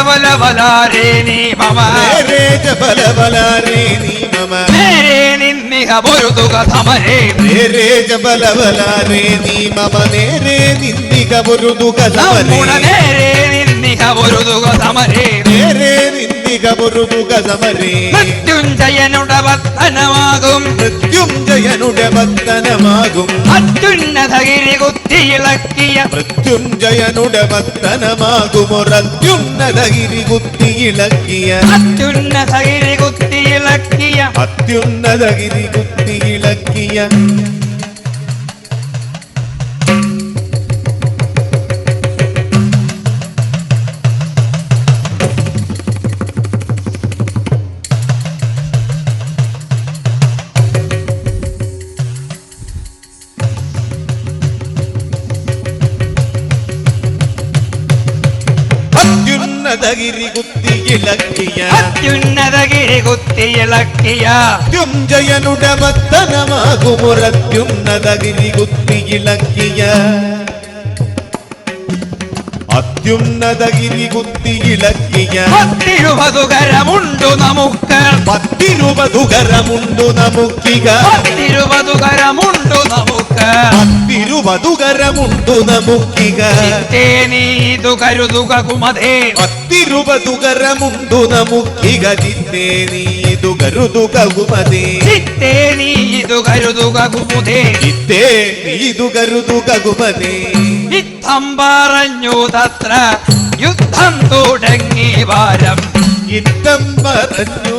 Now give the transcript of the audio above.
ജബല ബലാരേ നീ മമ രേ ജബല ബലാരേ നീ മമ നേരേ നിന്നിഹ പൊരുതുക സമരേ രേ ജബല ബലാരേ നീ മമ നേരേ നിന്നിഹ പൊരുതുക സമരേ നേരേ നിന്നിഹ പൊരുതുക സമരേ നേരേ നിന്നിഹ പൊരുതുക സമരേ മൃത്യുഞ്ജയനുടെ വർത്തനമാകും മൃത്യുഞ്ജയനുടെ വർത്തനമാകും അത്യുന്നതഗിരി കുത്തിയിളക്കിയ മൃത്യുഞ്ജയനുടെ വർത്തനമാകും ഒരത്യുന്നതഗിരി കുത്തിയിളക്കിയ അത്യുന്നതഗിരി കുത്തിയിളക്കിയ അത്യുന്നതഗിരി കുത്തിയിളക്കിയ അത്യുന്നതഗിരി കുത്തിയിളക്കിയ അത്യുന്നതഗിരി കുത്തിയിളക്കിയ മൃത്യുഞ്ജയനുടെ വർത്തനമാകും ഒരത്യുന്നതഗിരി കുത്തിയിളക്കിയ അത്യുന്നതഗിരി കുത്തിയിളക്കിയ 10-20 കരമുണ്ടു നമുക്ക് 10-20 കരമുണ്ടു നമുക്കിക 10-20 കരമുണ്ടു നമുക്ക് 10-20 കരമുണ്ടു നമുക്കിക നീതു കരുതുക കുമതേ 10-20 കരമുണ്ടു നമുക്കിക ചിത്തേ നീതു കരുതുക കുമതേ ചിത്തേ നീതു കരുതുക കുമുദേ ചിത്തേ നീതു കരുതുക കുമതേ യുദ്ധം പറഞ്ഞു തത്ര യുദ്ധം തുടങ്ങി വാരം യുദ്ധം പറഞ്ഞു